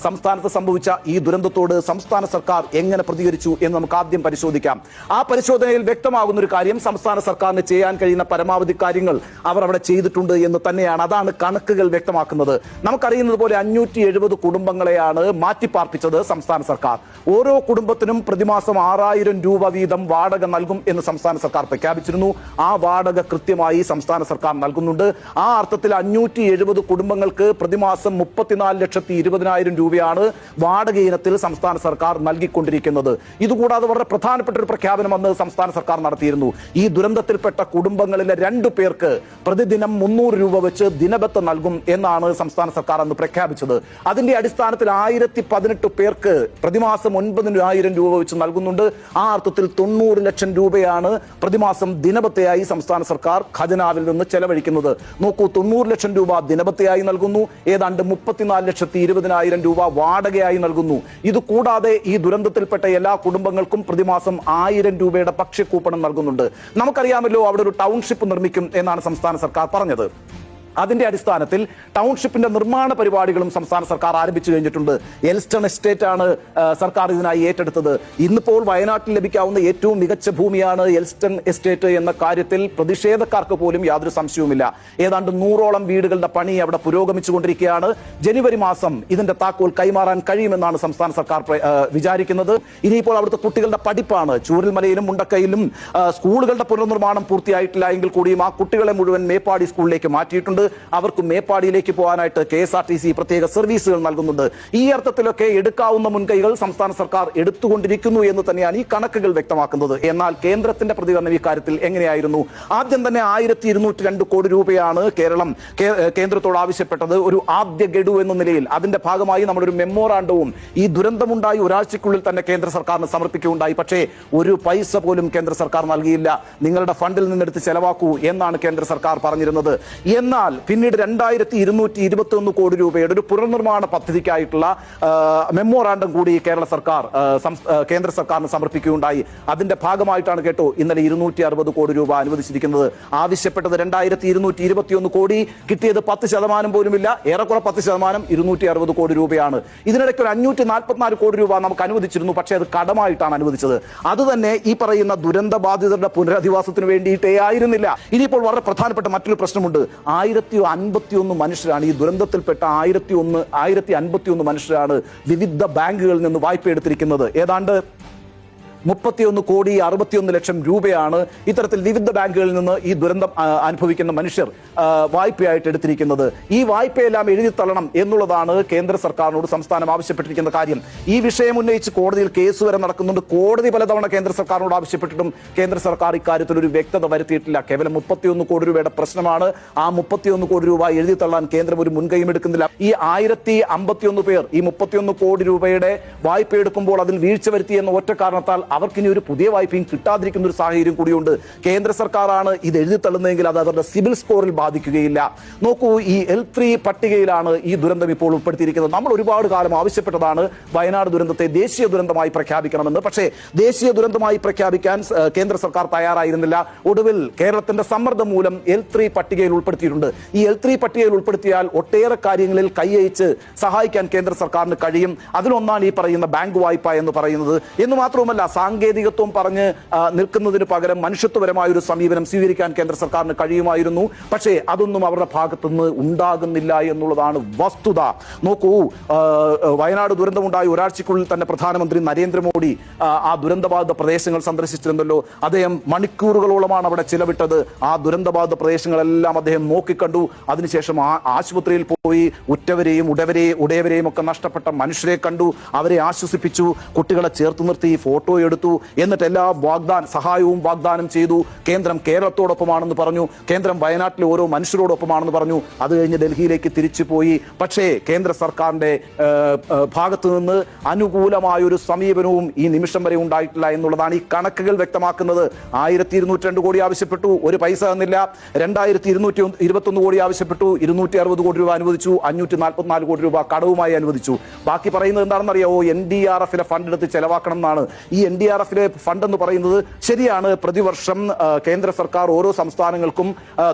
സംസ്ഥാനത്ത് സംഭവിച്ച ഈ ദുരന്തത്തോട് സംസ്ഥാന സർക്കാർ എങ്ങനെ പ്രതികരിച്ചു എന്ന് നമുക്ക് ആദ്യം പരിശോധിക്കാം. ആ പരിശോധനയിൽ വ്യക്തമാകുന്ന ഒരു കാര്യം, സംസ്ഥാന സർക്കാരിന് ചെയ്യാൻ കഴിയുന്ന പരമാവധി കാര്യങ്ങൾ അവർ അവിടെ ചെയ്തിട്ടുണ്ട് എന്ന് തന്നെയാണ്. അതാണ് കണക്കുകൾ വ്യക്തമാക്കുന്നത്. നമുക്കറിയുന്നത് പോലെ 570 കുടുംബങ്ങളെയാണ് മാറ്റിപ്പാർപ്പിച്ചത് സംസ്ഥാന സർക്കാർ. ഓരോ കുടുംബത്തിനും പ്രതിമാസം 6000 രൂപ വീതം വാടക നൽകും എന്ന് സംസ്ഥാന സർക്കാർ പ്രഖ്യാപിച്ചിരുന്നു. ആ വാടക കൃത്യമായി സംസ്ഥാന സർക്കാർ നൽകുന്നുണ്ട്. ആ അർത്ഥത്തിൽ 570 കുടുംബങ്ങൾക്ക് പ്രതിമാസം 34,20,000 രൂപയാണ് വാടക ഇനത്തിൽ സംസ്ഥാന സർക്കാർ നൽകിക്കൊണ്ടിരിക്കുന്നത്. ഇതുകൂടാതെ വളരെ പ്രധാനപ്പെട്ട ഒരു പ്രഖ്യാപനം അന്ന് സംസ്ഥാന സർക്കാർ നടത്തിയിരുന്നു. ഈ ദുരന്തത്തിൽപ്പെട്ട കുടുംബങ്ങളിലെ 2 പേർക്ക് പ്രതിദിനം 300 രൂപ വെച്ച് ദിനബത്ത നൽകും എന്നാണ് സംസ്ഥാന സർക്കാർ അന്ന് പ്രഖ്യാപിച്ചത്. അതിന്റെ അടിസ്ഥാനത്തിൽ 1018 പേർക്ക് പ്രതിമാസം 9,000 രൂപ വെച്ച് നൽകുന്നുണ്ട്. ആ അർത്ഥത്തിൽ 90 ലക്ഷം രൂപയാണ് പ്രതിമാസം ദിനബത്തയായി സംസ്ഥാന സർക്കാർ ഖജനാവിൽ നിന്ന് ചെലവഴിക്കുന്നത്. നോക്കൂ, 90 ലക്ഷം രൂപ ദിനബത്തയായി നൽകുന്നു, ഏതാണ്ട് 34,20,000 രൂപ വാടകയായി നൽകുന്നു. ഇത് കൂടാതെ ഈ ദുരന്തത്തിൽപ്പെട്ട എല്ലാ കുടുംബങ്ങൾക്കും പ്രതിമാസം 1000 രൂപയുടെ ഭക്ഷ്യക്കൂപ്പണം നൽകുന്നുണ്ട്. നമുക്കറിയാമല്ലോ, അവിടെ ഒരു ടൗൺഷിപ്പ് നിർമ്മിക്കും എന്നാണ് സംസ്ഥാന സർക്കാർ പറഞ്ഞത്. അതിന്റെ അടിസ്ഥാനത്തിൽ ടൗൺഷിപ്പിന്റെ നിർമ്മാണ പരിപാടികളും സംസ്ഥാന സർക്കാർ ആരംഭിച്ചു കഴിഞ്ഞിട്ടുണ്ട്. എൽസ്റ്റൺ എസ്റ്റേറ്റ് ആണ് സർക്കാർ ഇതിനായി ഏറ്റെടുത്തത്. ഇന്നിപ്പോൾ വയനാട്ടിൽ ലഭിക്കാവുന്ന ഏറ്റവും മികച്ച ഭൂമിയാണ് എൽസ്റ്റൺ എസ്റ്റേറ്റ് എന്ന കാര്യത്തിൽ പ്രതിഷേധക്കാർക്ക് പോലും യാതൊരു സംശയവുമില്ല. ഏതാണ്ട് 100ഓളം വീടുകളുടെ പണി അവിടെ പുരോഗമിച്ചുകൊണ്ടിരിക്കുകയാണ്. ജനുവരി മാസം ഇതിന്റെ താക്കോൽ കൈമാറാൻ കഴിയുമെന്നാണ് സംസ്ഥാന സർക്കാർ വിചാരിക്കുന്നത്. ഇനിയിപ്പോൾ അവിടുത്തെ കുട്ടികളുടെ പഠിപ്പാണ്. ചൂരൽമലയിലും മുണ്ടക്കയിലും സ്കൂളുകളുടെ പുനർനിർമ്മാണം പൂർത്തിയായിട്ടില്ല എങ്കിൽ കൂടിയും ആ കുട്ടികളെ മുഴുവൻ മേപ്പാടി സ്കൂളിലേക്ക് മാറ്റിയിട്ടുണ്ട്. അവർക്ക് മേപ്പാടിയിലേക്ക് പോകാനായിട്ട് KSRTC പ്രത്യേക സർവീസുകൾ നൽകുന്നുണ്ട്. ഈ അർത്ഥത്തിലൊക്കെ എടുക്കാവുന്ന മുൻകൈകൾ സംസ്ഥാന സർക്കാർ എടുത്തുകൊണ്ടിരിക്കുന്നു എന്ന് തന്നെയാണ് ഈ കണക്കുകൾ വ്യക്തമാക്കുന്നത്. എന്നാൽ കേന്ദ്രത്തിന്റെ പ്രതികരണം ഈ കാര്യത്തിൽ എങ്ങനെയായിരുന്നു? ആദ്യം തന്നെ 1202 കോടി രൂപയാണ് കേരളം കേന്ദ്രത്തോട് ആവശ്യപ്പെട്ടത്. ഒരു ആദ്യ ഗഡു എന്ന നിലയിൽ അതിന്റെ ഭാഗമായി നമ്മളൊരു മെമ്മോറാണ്ടവും ഈ ദുരന്തമുണ്ടായി ഒരാഴ്ചക്കുള്ളിൽ തന്നെ കേന്ദ്ര സർക്കാരിന് സമർപ്പിക്കുകയുണ്ടായി. പക്ഷേ ഒരു പൈസ പോലും കേന്ദ്ര സർക്കാർ നൽകിയില്ല. നിങ്ങളുടെ ഫണ്ടിൽ നിന്നെടുത്ത് ചെലവാക്കൂ എന്നാണ് കേന്ദ്ര സർക്കാർ പറഞ്ഞിരുന്നത്. എന്നാൽ പിന്നീട് 2221 കോടി രൂപയുടെ ഒരു പുനർനിർമ്മാണ പദ്ധതിക്കായിട്ടുള്ള മെമ്മോറാണ്ടം കൂടി കേന്ദ്ര സർക്കാരിന് സമർപ്പിക്കുകയുണ്ടായി. അതിന്റെ ഭാഗമായിട്ടാണ് കേട്ടോ ഇന്നലെ 260 കോടി രൂപ അനുവദിച്ചിരിക്കുന്നത്. ആവശ്യപ്പെട്ടത് 2221 കോടി, കിട്ടിയത് 10% പോലുമില്ല. ഏറെക്കുറെ 10%, 260 കോടി രൂപയാണ്. ഇതിനിടയ്ക്ക് ഒരു 544 കോടി രൂപ നമുക്ക് അനുവദിച്ചിരുന്നു. പക്ഷേ അത് കടമായിട്ടാണ് അനുവദിച്ചത്. അത് തന്നെ ഈ പറയുന്ന ദുരന്ത ബാധിതരുടെ പുനരധിവാസത്തിന് വേണ്ടിയിട്ടേ ആയിരുന്നില്ല. ഇനിയിപ്പോൾ വളരെ പ്രധാനപ്പെട്ട മറ്റൊരു പ്രശ്നമുണ്ട്. 1051 മനുഷ്യരാണ് ഈ ദുരന്തത്തിൽപ്പെട്ട 1051 മനുഷ്യരാണ് വിവിധ ബാങ്കുകളിൽ നിന്ന് വായ്പ എടുത്തിരിക്കുന്നത്. ഏതാണ്ട് 31 കോടി 61 ലക്ഷം രൂപയാണ് ഇത്തരത്തിൽ വിവിധ ബാങ്കുകളിൽ നിന്ന് ഈ ദുരന്തം അനുഭവിക്കുന്ന മനുഷ്യർ വായ്പയായിട്ട് എടുത്തിരിക്കുന്നത്. ഈ വായ്പയെല്ലാം എഴുതി തള്ളണം എന്നുള്ളതാണ് കേന്ദ്ര സർക്കാരിനോട് സംസ്ഥാനം ആവശ്യപ്പെട്ടിരിക്കുന്ന കാര്യം. ഈ വിഷയം ഉന്നയിച്ച് കോടതിയിൽ കേസ് വരെ നടക്കുന്നുണ്ട്. കോടതി പലതവണ കേന്ദ്ര സർക്കാരിനോട് ആവശ്യപ്പെട്ടിട്ടും കേന്ദ്ര സർക്കാർ ഇക്കാര്യത്തിൽ ഒരു വ്യക്തത വരുത്തിയിട്ടില്ല. കേവലം 31 കോടി രൂപയുടെ പ്രശ്നമാണ്. ആ 31 കോടി രൂപ എഴുതി തള്ളാൻ കേന്ദ്രം ഒരു മുൻകൈയും എടുക്കുന്നില്ല. ഈ 1051 പേർ ഈ 31 കോടി രൂപയുടെ വായ്പ എടുക്കുമ്പോൾ അതിൽ വീഴ്ച വരുത്തി എന്ന ഒറ്റ കാരണത്താൽ അവർക്കിനി ഒരു പുതിയ വായ്പയും കിട്ടാതിരിക്കുന്ന ഒരു സാഹചര്യം കൂടിയുണ്ട്. കേന്ദ്ര സർക്കാരാണ് ഇത് എഴുതി തള്ളുന്നതെങ്കിൽ അത് അവരുടെ സിവിൽ സ്കോറിൽ ബാധിക്കുകയില്ല. നോക്കൂ, ഈ L3 പട്ടികയിലാണ് ഈ ദുരന്തം ഇപ്പോൾ ഉൾപ്പെടുത്തിയിരിക്കുന്നത്. നമ്മൾ ഒരുപാട് കാലം ആവശ്യപ്പെട്ടതാണ് വയനാട് ദുരന്തത്തെ ദേശീയ ദുരന്തമായി പ്രഖ്യാപിക്കണമെന്ന്. പക്ഷേ ദേശീയ ദുരന്തമായി പ്രഖ്യാപിക്കാൻ കേന്ദ്ര സർക്കാർ തയ്യാറായിരുന്നില്ല. ഒടുവിൽ കേരളത്തിന്റെ സമ്മർദ്ദം മൂലം L3 പട്ടികയിൽ ഉൾപ്പെടുത്തിയിട്ടുണ്ട്. ഈ L3 പട്ടികയിൽ ഉൾപ്പെടുത്തിയാൽ ഒട്ടേറെ കാര്യങ്ങളിൽ കൈയച്ച് സഹായിക്കാൻ കേന്ദ്ര സർക്കാരിന് കഴിയും. അതിലൊന്നാണ് ഈ പറയുന്ന ബാങ്ക് വായ്പ എന്ന് പറയുന്നത്. എന്ന് മാത്രവുമല്ല, സാങ്കേതികത്വം പറഞ്ഞ് നിൽക്കുന്നതിന് പകരം മനുഷ്യത്വപരമായ ഒരു സമീപനം സ്വീകരിക്കാൻ കേന്ദ്ര സർക്കാരിന് കഴിയുമായിരുന്നു. പക്ഷേ അതൊന്നും അവരുടെ ഭാഗത്തുനിന്ന് ഉണ്ടാകുന്നില്ല എന്നുള്ളതാണ് വസ്തുത. നോക്കൂ, വയനാട് ദുരന്തമുണ്ടായി ഒരാഴ്ചക്കുള്ളിൽ തന്നെ പ്രധാനമന്ത്രി നരേന്ദ്രമോദി ആ ദുരന്തബാധിത പ്രദേശങ്ങൾ സന്ദർശിച്ചിരുന്നല്ലോ. അദ്ദേഹം മണിക്കൂറുകളോളമാണ് അവിടെ ചിലവിട്ടത്. ആ ദുരന്തബാധിത പ്രദേശങ്ങളെല്ലാം അദ്ദേഹം നോക്കിക്കണ്ടു. അതിനുശേഷം ആശുപത്രിയിൽ പോയി ഉറ്റവരെയും ഉടയവരെയും ഒക്കെ നഷ്ടപ്പെട്ട മനുഷ്യരെ കണ്ടു. അവരെ ആശ്വസിപ്പിച്ചു. കുട്ടികളെ ചേർത്ത് നിർത്തി ഫോട്ടോ എടുത്തു. എന്നിട്ട് എല്ലാ സഹായവും വാഗ്ദാനം ചെയ്തു. കേന്ദ്രം കേരളത്തോടൊപ്പമാണെന്ന് പറഞ്ഞു. കേന്ദ്രം വയനാട്ടിലെ ഓരോ മനുഷ്യരോടൊപ്പമാണെന്ന് പറഞ്ഞു. അത് കഴിഞ്ഞ് ഡൽഹിയിലേക്ക് തിരിച്ചു പോയി. പക്ഷേ കേന്ദ്ര സർക്കാരിന്റെ ഭാഗത്തു നിന്ന് അനുകൂലമായ ഒരു സമീപനവും ഈ നിമിഷം വരെ ഉണ്ടായിട്ടില്ല എന്നുള്ളതാണ് ഈ കണക്കുകൾ വ്യക്തമാക്കുന്നത്. 1202 കോടി ആവശ്യപ്പെട്ടു, ഒരു പൈസ തന്നില്ല. 2221 കോടി ആവശ്യപ്പെട്ടു, 260 കോടി രൂപ അനുവദിച്ചു. 544 കോടി രൂപ കടവുമായി അനുവദിച്ചു. ബാക്കി പറയുന്നത് എന്താണെന്നറിയാവോ? NDRF ഫണ്ട് എടുത്ത് ചെലവാക്കണം എന്നാണ്. ഈ NDRF ഫണ്ട് എന്ന് പറയുന്നത് ശരിയാണ്. പ്രതിവർഷം കേന്ദ്ര സർക്കാർ ഓരോ സംസ്ഥാനങ്ങൾക്കും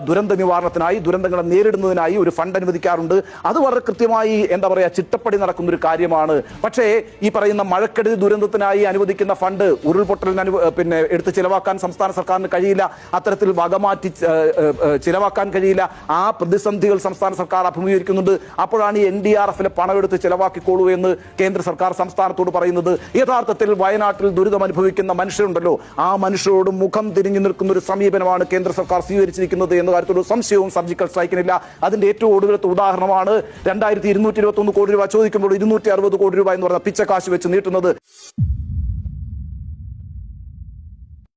ദുരന്ത നിവാരണത്തിനായി, ദുരന്തങ്ങളെ നേരിടുന്നതിനായി ഒരു ഫണ്ട് അനുവദിക്കാറുണ്ട്. അത് വളരെ കൃത്യമായി എന്താ പറയുക ചിട്ടപ്പടി നടക്കുന്ന ഒരു കാര്യമാണ്. പക്ഷേ ഈ പറയുന്ന മഴക്കെടുതി ദുരന്തത്തിനായി അനുവദിക്കുന്ന ഫണ്ട് ഉരുൾപൊട്ടലിന് പിന്നെ എടുത്ത് ചിലവാക്കാൻ സംസ്ഥാന സർക്കാരിന് കഴിയില്ല. അത്തരത്തിൽ വകമാറ്റി ചിലവാക്കാൻ കഴിയില്ല. ആ പ്രതിസന്ധികൾ സംസ്ഥാന സർക്കാർ അഭിമുഖീകരിക്കുന്നുണ്ട്. അപ്പോഴാണ് ഈ NDRF പണം എടുത്ത് ചിലവാക്കിക്കോളൂ എന്ന് കേന്ദ്ര സർക്കാർ സംസ്ഥാനത്തോട് പറയുന്നത്. യഥാർത്ഥത്തിൽ വയനാട്ടിൽ ദുരിതം അനുഭവിക്കുന്ന മനുഷ്യരുണ്ടല്ലോ, ആ മനുഷ്യരോട് മുഖം തിരിഞ്ഞു നിൽക്കുന്ന ഒരു സമീപനമാണ് കേന്ദ്ര സർക്കാർ സ്വീകരിച്ചിരിക്കുന്നത് എന്ന കാര്യത്തിൽ സംശയവും സർജിക്കൽ സ്ട്രൈക്കിനില്ല. അതിന്റെ ഏറ്റവും ഒടുവിലത്തെ ഉദാഹരണമാണ് 2221 കോടി രൂപ ചോദിക്കുമ്പോൾ 260 കോടി രൂപ എന്ന് പറഞ്ഞ പിച്ചക്കാശ് വെച്ച് നീട്ടുന്നത്.